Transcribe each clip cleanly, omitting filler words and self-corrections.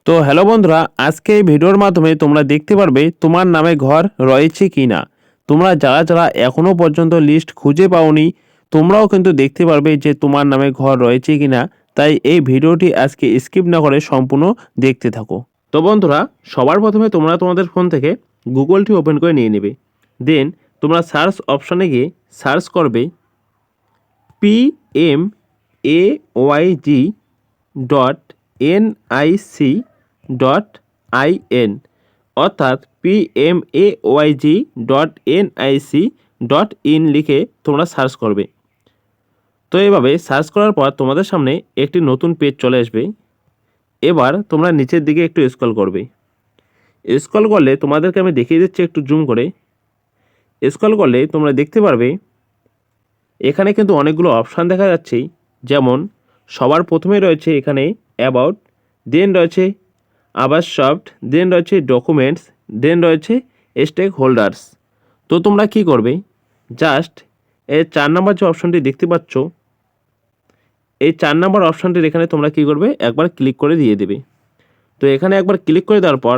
তো হ্যালো বন্ধুরা, আজকে এই ভিডিওর মাধ্যমে তোমরা দেখতে পারবে তোমার নামে ঘর রয়েছে কি না। তোমরা যারা যারা এখনও পর্যন্ত লিস্ট খুঁজে পাওনি, তোমরাও কিন্তু দেখতে পারবে যে তোমার নামে ঘর রয়েছে কি না। তাই এই ভিডিওটি আজকে স্কিপ না করে সম্পূর্ণ দেখতে থাকো। তো বন্ধুরা, সবার প্রথমে তোমরা তোমাদের ফোন থেকে গুগলটি ওপেন করে নিয়ে নেবে। দেন তোমরা সার্চ অপশানে গিয়ে সার্চ করবে PMAYG.NIC.IN, অর্থাৎ PMAYG.NIC.IN লিখে তোমরা সার্চ করবে। তো এভাবে সার্চ করার পর তোমাদের সামনে একটি নতুন পেজ চলে আসবে। এবার তোমরা নিচের দিকে একটু স্ক্রল করবে। স্ক্রল করলে তোমাদেরকে আমি দেখিয়ে দিচ্ছি একটু জুম করে। স্ক্রল করলে তোমরা দেখতে পারবে এখানে কিন্তু অনেকগুলো অপশান দেখা যাচ্ছে। যেমন সবার প্রথমে রয়েছে এখানে অ্যাবাউট, দেন রয়েছে আবাস সফট, দেন রয়েছে ডকুমেন্টস, দেন রয়েছে স্টেক হোল্ডার্স। তো তোমরা কি করবে, জাস্ট এই 4 নম্বর যে অপশানটি দেখতে পাচ্ছ, এই 4 নম্বর অপশানটির এখানে তোমরা কি করবে, একবার ক্লিক করে দিয়ে দেবে। তো এখানে একবার ক্লিক করে দেওয়ার পর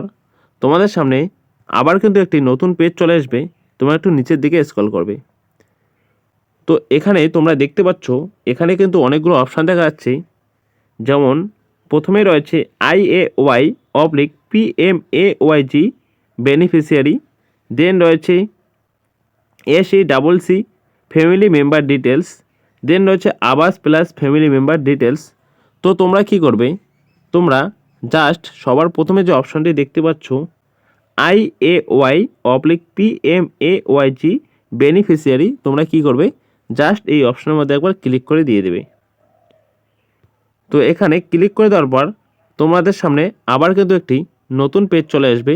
তোমাদের সামনে আবার কিন্তু একটি নতুন পেজ চলে আসবে। তোমরা একটু নিচের দিকে স্ক্রল করবে। তো এখানে তোমরা দেখতে পাচ্ছ এখানে কিন্তু অনেকগুলো অপশান দেখা যাচ্ছে। যেমন প্রথমে রয়েছে IAY/PMAYG বেনিফিশিয়ারি, দেন রয়েছে SECC ফ্যামিলি মেম্বার ডিটেলস, দেন রয়েছে আবাস প্লাস ফ্যামিলি মেম্বার ডিটেলস। তো তোমরা কি করবে, তোমরা জাস্ট সবার প্রথমে যে অপশানটি দেখতে পাচ্ছ IAY/PMAYG বেনিফিশিয়ারি, তোমরা কি করবে, জাস্ট এই অপশনের মধ্যে একবার ক্লিক করে দিয়ে দেবে। তো এখানে ক্লিক করে দেওয়ার পর তোমাদের সামনে আবার কিন্তু একটি নতুন পেজ চলে আসবে।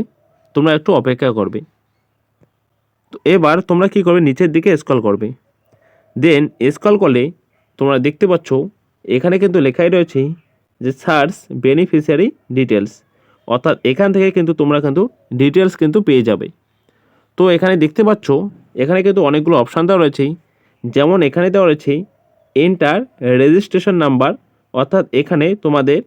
তোমরা একটু অপেক্ষা করবে। তো এবার তোমরা কি করবে, নিচের দিকে স্ক্রল করবে। দেন স্ক্রল করলে তোমরা দেখতে পাচ্ছ এখানে কিন্তু লেখাই রয়েছে যে সার্চ বেনিফিশিয়ারি ডিটেলস, অর্থাৎ এখান থেকে কিন্তু তোমরা কিন্তু ডিটেলস কিন্তু পেয়ে যাবে। তো এখানে দেখতে পাচ্ছ এখানে কিন্তু অনেকগুলো অপশান দেওয়া রয়েছে। যেমন এখানে দেওয়া রয়েছে এন্টার রেজিস্ট্রেশন নাম্বার, অর্থাৎ এখানে তোমাদের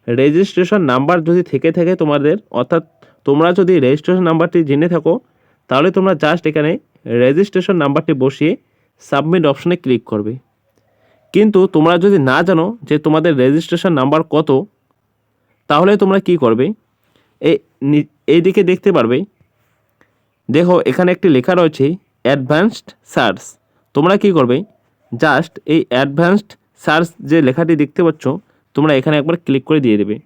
রেজিস্ট্রেশন নাম্বার যদি থেকে থাকে তোমাদের, অর্থাৎ তোমরা যদি রেজিস্ট্রেশন নাম্বারটি জেনে থাকো, তাহলে তোমরা জাস্ট এখানে রেজিস্ট্রেশন নাম্বারটি বসিয়ে সাবমিট অপশানে ক্লিক করবে। কিন্তু তোমরা যদি না জানো যে তোমাদের রেজিস্ট্রেশন নাম্বার কত, তাহলে তোমরা কি করবে, এই দিকে দেখতে পারবে, দেখো এখানে একটি লেখা রয়েছে অ্যাডভান্সড সার্চ। তোমরা কি করবে, জাস্ট এই অ্যাডভান্সড সার্চ যে লেখাটি দেখতে পাচ্ছ, তোমরা এখানে একবার ক্লিক করে দিয়ে দেবে।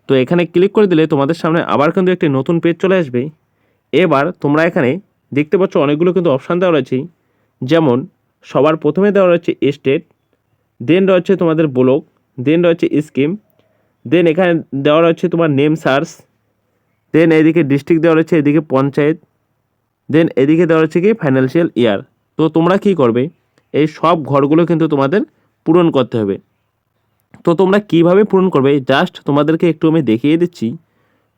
তো এখানে ক্লিক করে দিলে তোমাদের সামনে আবার কিন্তু একটি নতুন পেজ চলে আসবে। এবার তোমরা এখানে দেখতে পাচ্ছ অনেকগুলো কিন্তু অপশান দেওয়া রয়েছে। যেমন সবার প্রথমে দেওয়া রয়েছে স্টেট, দেন রয়েছে তোমাদের ব্লক, দেন রয়েছে স্কিম, দেন এখানে দেওয়া রয়েছে তোমার নেম সার্চ, দেন এদিকে ডিস্ট্রিক্ট দেওয়া রয়েছে, এদিকে পঞ্চায়েত, দেন এদিকে দেওয়া রয়েছে কি ফাইন্যান্সিয়াল ইয়ার। তো তোমরা কি করবে, এই সব ঘরগুলো কিন্তু তোমাদের পূরণ করতে হবে। তো তোমরা কিভাবে পূরণ করবে, জাস্ট তোমাদেরকে একটু আমি দেখিয়ে দিচ্ছি।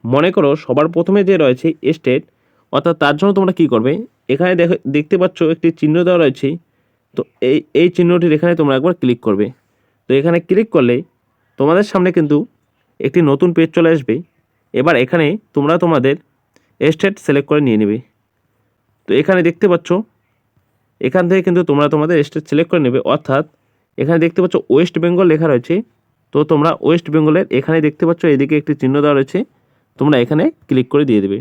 মনে করো সবার প্রথমে যে রয়েছে স্টেট, অর্থাৎ তার জন্য তোমরা কি করবে, এখানে দেখতে পাচ্ছ একটি চিহ্ন দেওয়া রয়েছে। তো এই চিহ্নটির এখানে তোমরা একবার ক্লিক করবে। তো এখানে ক্লিক করলে তোমাদের সামনে কিন্তু একটি নতুন পেজ চলে আসবে। এবার এখানে তোমরা তোমাদের স্টেট সিলেক্ট করে নিয়ে নেবে। তো এখানে দেখতে পাচ্ছ এখান থেকে কিন্তু তোমরা তোমাদের স্টেট সিলেক্ট করে নেবে, অর্থাৎ এখানে দেখতে পাচ্ছ ওয়েস্ট বেঙ্গল লেখা রয়েছে। তো তোমরা ওয়েস্ট বেঙ্গলের এখানে দেখতে পাচ্ছ এদিকে একটি চিহ্ন দেওয়া রয়েছে, তোমরা এখানে ক্লিক করে দিয়ে দেবে।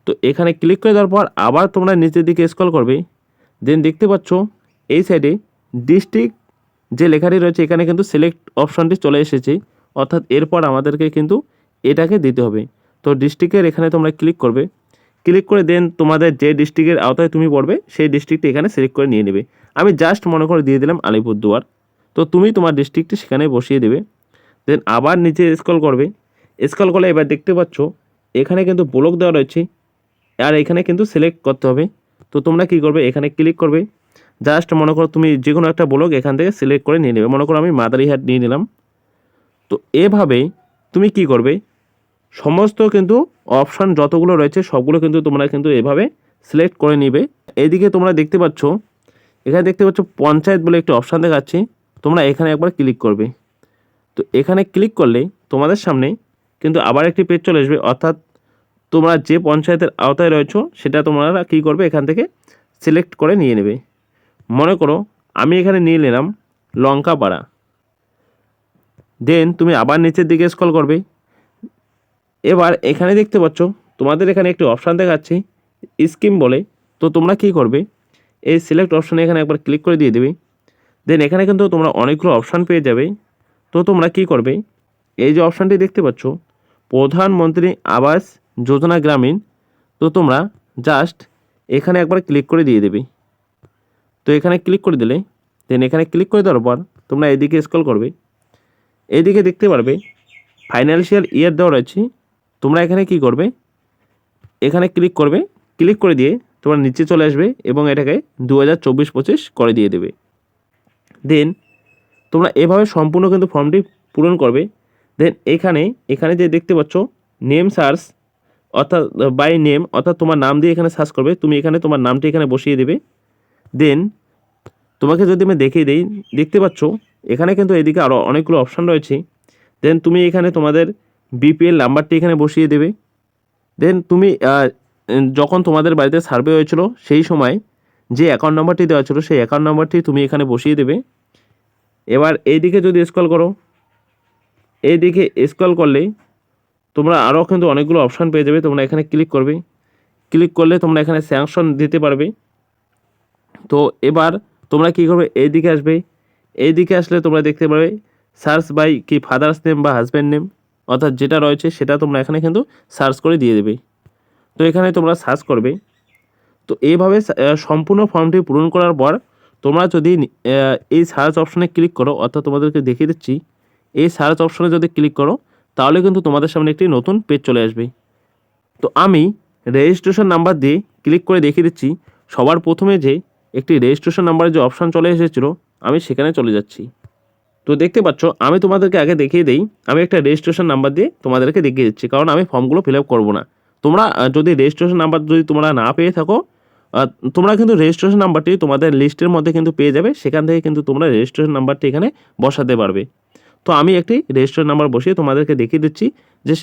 তো এখানে ক্লিক করে দেওয়ার পর আবার তোমরা নিচের দিকে স্ক্রল করবে। দেন দেখতে পাচ্ছ এই সাইডে ডিস্ট্রিক্ট যে লেখাটি রয়েছে, এখানে কিন্তু সিলেক্ট অপশানটি চলে এসেছে, অর্থাৎ এরপর আমাদেরকে কিন্তু এটাকে দিতে হবে। তো ডিস্ট্রিক্টের এখানে তোমরা ক্লিক করবে। ক্লিক করে দেন তোমাদের যে ডিস্ট্রিক্টের আওতায় তুমি পড়বে সেই ডিস্ট্রিক্টটি এখানে সিলেক্ট করে নিয়ে নেবে। আমি জাস্ট মনে করে দিয়ে দিলাম আলিপুরদুয়ার। তো তুমি তোমার ডিস্ট্রিক্টটি সেখানে বসিয়ে দেবে। দেন আবার নিচে স্ক্রল করবে। স্ক্রল করলে এবার দেখতে পাচ্ছ এখানে কিন্তু ব্লক দেওয়া রয়েছে, আর এখানে কিন্তু সিলেক্ট করতে হবে। তো তোমরা কি করবে, এখানে ক্লিক করবে। জাস্ট মনে করো তুমি যে কোনো একটা ব্লক এখান থেকে সিলেক্ট করে নিয়ে নেবে। মনে করো আমি মাদারিহাট নিয়ে নিলাম। তো এভাবে তুমি কি করবে, সমস্ত কিন্তু অপশান যতগুলো রয়েছে সবগুলো কিন্তু তোমরা কিন্তু এভাবে সিলেক্ট করে নিবে। এইদিকে তোমরা দেখতে পাচ্ছ এখানে দেখতে পাচ্ছ পঞ্চায়েত বলে একটি অপশান দেখাচ্ছে, তোমরা এখানে একবার ক্লিক করবে। তো এখানে ক্লিক করলে তোমাদের সামনে কিন্তু আবার একটি পেজ চলে আসবে, অর্থাৎ তোমরা যে পঞ্চায়েতের আওতায় রয়েছো সেটা তোমরা কী করবে, এখান থেকে সিলেক্ট করে নিয়ে নেবে। মনে করো আমি এখানে নিয়ে নিলাম লঙ্কাপাড়া। দেন তুমি আবার নিচের দিকে স্ক্রল করবে। এবার এখানে দেখতে পাচ্ছ তোমাদের এখানে একটি অপশান দেখাচ্ছে স্কিম বলে। তো তোমরা কী করবে, এই সিলেক্ট অপশানে এখানে একবার ক্লিক করে দিয়ে দেবে। দেন এখানে কিন্তু তোমরা অনেকগুলো অপশান পেয়ে যাবে। তো তোমরা কী করবে, এই যে অপশানটি দেখতে পাচ্ছ প্রধানমন্ত্রী আবাস যোজনা গ্রামীণ, তো তোমরা জাস্ট এখানে একবার ক্লিক করে দিয়ে দেবে। তো এখানে ক্লিক করে দিলে দেন এখানে ক্লিক করে দেওয়ার পর তোমরা এদিকে স্ক্রল করবে। এইদিকে দেখতে পারবে ফাইন্যান্সিয়াল ইয়ার দেওয়া রয়েছে। তোমরা এখানে কি করবে, এখানে ক্লিক করবে, ক্লিক করে দিয়ে তোমরা নিচে চলে আসবে এবং এটাকে 2024-25 করে দিয়ে দেবে। দেন তোমরা এভাবে সম্পূর্ণ কিন্তু ফর্মটি পূরণ করবে। দেন এখানে যে দেখতে পাচ্ছ নেম সার্চ, অর্থাৎ বাই নেম, অর্থাৎ তোমার নাম দিয়ে এখানে সার্চ করবে। তুমি এখানে তোমার নামটি এখানে বসিয়ে দেবে। দেন তোমাকে যদি আমি দেখিয়ে দিই, দেখতে পাচ্ছ এখানে কিন্তু এদিকে আরও অনেকগুলো অপশান রয়েছে। দেন তুমি এখানে তোমাদের বিপিএল নাম্বারটি এখানে বসিয়ে দেবে। দেন তুমি যখন তোমাদের বাড়িতে সার্ভে হয়েছিল সেই সময় যে অ্যাকাউন্ট নাম্বারটি দেওয়া ছিল সেই অ্যাকাউন্ট নাম্বারটি তুমি এখানে বসিয়ে দেবে। এবার এইদিকে যদি স্ক্রল করো, এইদিকে স্ক্রল করলেই তোমরা আরও কিন্তু অনেকগুলো অপশান পেয়ে যাবে। তোমরা এখানে ক্লিক করবে, ক্লিক করলে তোমরা এখানে স্যাংশন দিতে পারবে। তো এবার তোমরা কী করবে, এইদিকে আসবে। এইদিকে আসলে তোমরা দেখতে পারবে সার্চ বাই কি ফাদার্স নেম বা হাজব্যান্ড নেম, অর্থাৎ যেটা রয়েছে সেটা তোমরা এখানে কিন্তু সার্চ করে দিয়ে দেবে। তো এখানে তোমরা সার্চ করবে। তো এইভাবে সম্পূর্ণ ফর্মটি পূরণ করার পর তোমরা যদি এই সার্চ অপশনে ক্লিক করো, অর্থাৎ তোমাদেরকে দেখিয়ে দিচ্ছি, এই সার্চ অপশনে যদি ক্লিক করো তাহলে কিন্তু তোমাদের সামনে একটি নতুন পেজ চলে আসবে। তো আমি রেজিস্ট্রেশন নাম্বার দিয়ে ক্লিক করে দেখিয়ে দিচ্ছি। সবার প্রথমে যে একটি রেজিস্ট্রেশন নাম্বারের যে অপশান চলে এসেছিলো আমি সেখানে চলে যাচ্ছি। তো দেখতে পাচ্ছ আমি তোমাদেরকে আগে দেখিয়ে দিই, আমি একটা রেজিস্ট্রেশন নাম্বার দিয়ে তোমাদেরকে দেখিয়ে দিচ্ছি, কারণ আমি ফর্মগুলো ফিল আপ করবো না। তোমরা যদি রেজিস্ট্রেশন নাম্বার যদি তোমরা না পেয়ে থাকো, তোমরা কিন্তু রেজিস্ট্রেশন নাম্বারটি তোমাদের লিস্টের মধ্যে কিন্তু পেয়ে যাবে। সেখান থেকে কিন্তু তোমরা রেজিস্ট্রেশন নাম্বারটি এখানে বসাতে পারবে। তো আমি একটি রেজিস্ট্রেশন নাম্বার বসিয়ে তোমাদেরকে দেখিয়ে দিচ্ছি যে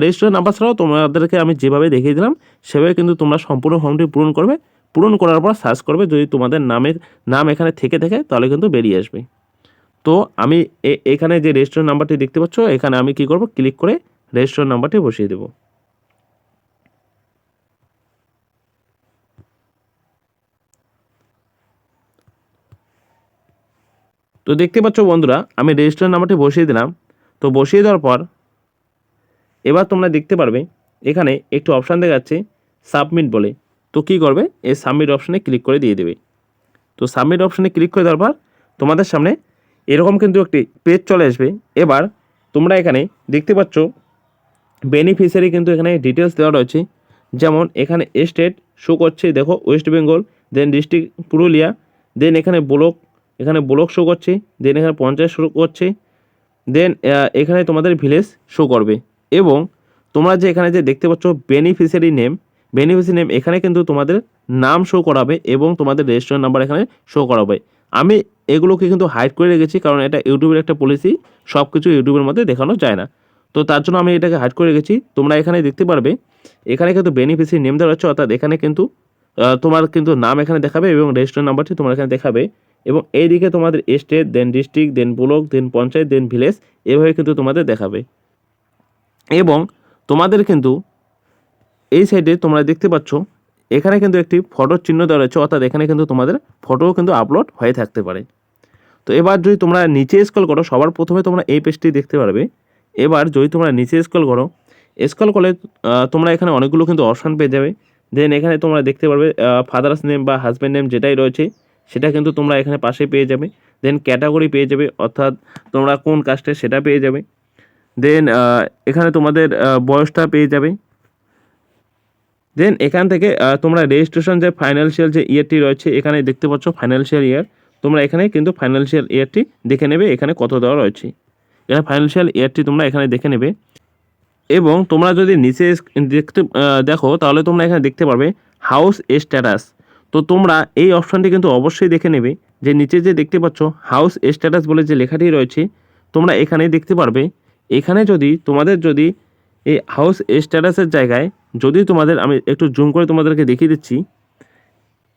রেজিস্ট্রেশন নাম্বার ছাড়াও তোমাদেরকে আমি যেভাবে দেখিয়ে দিলাম সেভাবে কিন্তু তোমরা সম্পূর্ণ ফর্মটি পূরণ করবে। পূরণ করার পর সার্চ করবে, যদি তোমাদের নাম এখানে থেকে থাকে তাহলে কিন্তু বেরিয়ে আসবে। তো আমি এখানে যে রেজিস্ট্রেশন নাম্বারটি দেখতে পাচ্ছ এখানে আমি কি করব, ক্লিক করে রেজিস্ট্রেশন নাম্বারটি বসিয়ে দেব। তো দেখতে পাচ্ছ বন্ধুরা আমি রেজিস্ট্রেশন নাম্বারটি বসিয়ে দিলাম। তো বসিয়ে দেওয়ার পর এবার তোমরা দেখতে পারবে এখানে একটু অপশান দেখাচ্ছে সাবমিট বলে। তো কী করবে, এই সাবমিট অপশানে ক্লিক করে দিয়ে দেবে। তো সাবমিট অপশানে ক্লিক করে দেওয়ার পর তোমাদের সামনে এরকম কিন্তু একটি পেজ চলে আসবে। এবার তোমরা এখানে দেখতে পাচ্ছ বেনিফিশিয়ারি কিন্তু এখানে ডিটেলস দেওয়া রয়েছে। যেমন এখানে স্টেট শো করছে, দেখো ওয়েস্ট বেঙ্গল, দেন ডিস্ট্রিক্ট পুরুলিয়া, দেন এখানে ব্লক শো করছে, দেন এখানে পঞ্চায়েত শো করছে, দেন এখানে তোমাদের ভিলেজ শো করবে। এবং তোমরা যে এখানে যে দেখতে পাচ্ছ বেনিফিশিয়ারি নেম এখানে কিন্তু তোমাদের নাম শো করাবে এবং তোমাদের রেজিস্ট্রেশন নাম্বার এখানে শো করাবে। আমি এগুলোকে কিন্তু হাইড করে রেখেছি, কারণ এটা ইউটিউবের একটা পলিসি, সব কিছু ইউটিউবের মধ্যে দেখানো যায় না। তো তার জন্য আমি এটাকে হাইড করে রেখেছি। তোমরা এখানে দেখতে পারবে এখানে কিন্তু বেনিফিশিয়ারি নেম দেওয়া হচ্ছে, অর্থাৎ এখানে কিন্তু তোমার কিন্তু নাম এখানে দেখাবে এবং রেজিস্ট্রেশন নাম্বারটি তোমার এখানে দেখাবে। এবং এইদিকে তোমাদের স্টেট, দেন ডিস্ট্রিক্ট, দেন ব্লক, দেন পঞ্চায়েত, দেন ভিলেজ, এভাবে কিন্তু তোমাদের দেখাবে। এবং তোমাদের কিন্তু এই সাইডে তোমরা দেখতে পাচ্ছ এখানে কিন্তু একটি ফটোর চিহ্ন দেওয়া রয়েছে, অর্থাৎ এখানে কিন্তু তোমাদের ফটোও কিন্তু আপলোড হয়ে থাকতে পারে। তো এবার যদি তোমরা নিচে স্ক্রল করো, সবার প্রথমে তোমরা এই পেজটি দেখতে পারবে। এবার যদি তোমরা নিচে স্ক্রল করলে তোমরা এখানে অনেকগুলো কিন্তু অপশান পেয়ে যাবে। দেন এখানে তোমরা দেখতে পারবে ফাদার্স নেম বা হাজব্যান্ড নেম যেটাই রয়েছে সেটা কিন্তু তোমরা এখানে পাশে পেয়ে যাবে। দেন ক্যাটাগরি পেয়ে যাবে, অর্থাৎ তোমরা কোন কাস্টের সেটা পেয়ে যাবে। দেন এখানে তোমাদের বয়সটা পেয়ে যাবে। দেন এখান থেকে তোমরা রেজিস্ট্রেশন যে ফাইন্যান্সিয়াল যে ইয়ারটি রয়েছে এখানে দেখতে পাচ্ছ ফাইন্যান্সিয়াল ইয়ার, তোমরা এখানে কিন্তু ফাইন্যান্সিয়াল ইয়ারটি দেখে নেবে এখানে কত দেওয়া রয়েছে। এখানে ফাইন্যান্সিয়াল ইয়ারটি তোমরা এখানে দেখে নেবে। এবং তোমরা যদি নিচে দেখো তাহলে তোমরা এখানে দেখতে পারবে হাউস স্ট্যাটাস। তো তোমরা এই অপশানটি কিন্তু অবশ্যই দেখে নেবে, যে নিচে যে দেখতে পাচ্ছ হাউস স্ট্যাটাস বলে যে লেখাটি রয়েছে তোমরা এখানে দেখতে পারবে। এখানে যদি তোমাদের যদি এই হাউস স্ট্যাটাসের জায়গায় যদি তোমাদের, আমি একটু জুম করে তোমাদেরকে দেখিয়ে দিচ্ছি,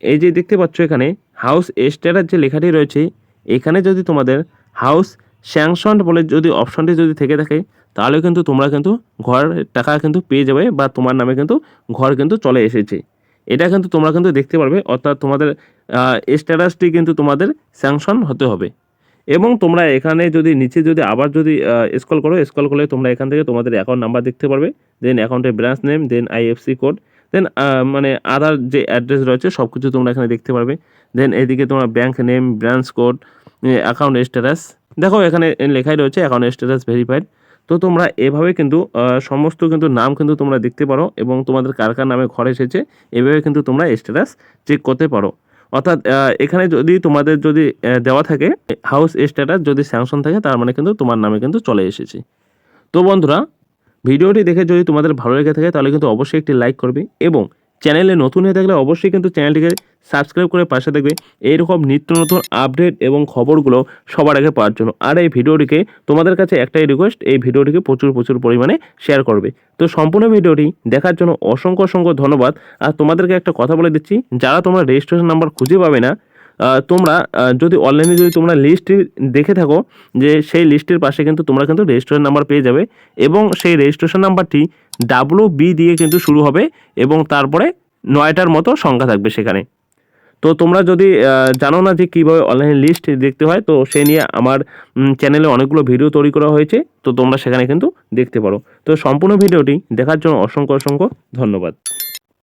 এই যে দেখতে পাচ্ছ এখানে হাউস স্ট্যাটাস যে লেখাটি রয়েছে, এখানে যদি তোমাদের হাউস স্যাংশনড বলে যদি অপশনটি যদি থেকে থাকে, তাহলে কিন্তু তোমরা কিন্তু ঘর টাকা কিন্তু পেয়ে যাবে, বা তোমার নামে কিন্তু ঘর কিন্তু চলে এসেছে। এটা কিন্তু তোমরা কিন্তু দেখতে পারবে, অর্থাৎ তোমাদের স্ট্যাটাসটি কিন্তু তোমাদের স্যাংশন হতে হবে। এবং তোমরা এখানে যদি নিচে যদি আবার যদি স্ক্রল করলে তোমরা এখান থেকে তোমাদের অ্যাকাউন্ট নাম্বার দেখতে পারবে, দেন অ্যাকাউন্টের ব্রাঞ্চ নেম, দেন আইএফসি কোড, দেন মানে আদার যে অ্যাড্রেস রয়েছে সব কিছু তোমরা এখানে দেখতে পারবে। দেন এদিকে তোমরা bank name, branch code, account status, দেখো এখানে লেখাই রয়েছে অ্যাকাউন্ট স্ট্যাটাস ভেরিফাইড। তো তোমরা এভাবে কিন্তু সমস্ত কিন্তু নাম কিন্তু তোমরা দেখতে পারো, এবং তোমাদের কার কার নামে ঘর এসেছে এভাবে কিন্তু তোমরা স্ট্যাটাস চেক করতে পারো। অর্থাৎ এখানে যদি তোমাদের যদি দেওয়া থাকে হাউস স্ট্যাটাস যদি স্যাংশন থাকে, তার মানে কিন্তু তোমার নামে কিন্তু চলে এসেছে। তো বন্ধুরা, ভিডিওটি দেখে যদি তোমাদের ভালো লেগে থাকে তাহলে কিন্তু অবশ্যই একটি লাইক করবে, এবং চ্যানেলে নতুন হয়ে থাকলে অবশ্যই কিন্তু চ্যানেলটিকে সাবস্ক্রাইব করে পাশে থাকবে এইরকম নিত্য নতুন আপডেট এবং খবরগুলো সবার আগে পাওয়ার জন্য। আর এই ভিডিওটিকে, তোমাদের কাছে একটাই রিকোয়েস্ট, এই ভিডিওটিকে প্রচুর পরিমাণে শেয়ার করবে। তো সম্পূর্ণ ভিডিওটি দেখার জন্য অসংখ্য ধন্যবাদ। আর তোমাদেরকে একটা কথা বলে দিচ্ছি, যারা তোমরা রেজিস্ট্রেশন নাম্বার খুঁজে পাবে না, তোমরা যদি অনলাইনে যদি তোমরা লিস্টটি দেখে থাকো, যে সেই লিস্টের পাশে কিন্তু তোমরা কিন্তু রেজিস্ট্রেশন নাম্বার পেয়ে যাবে, এবং সেই রেজিস্ট্রেশন নাম্বারটি WB দিয়ে কিন্তু শুরু হবে, এবং তারপরে 9টার মতো সংখ্যা থাকবে সেখানে। তো তোমরা যদি জানো না যে কীভাবে অনলাইনে লিস্ট দেখতে হয়, তো সে নিয়ে আমার চ্যানেলে অনেকগুলো ভিডিও তৈরি করা হয়েছে, তো তোমরা সেখানে কিন্তু দেখতে পারো। তো সম্পূর্ণ ভিডিওটি দেখার জন্য অসংখ্য ধন্যবাদ।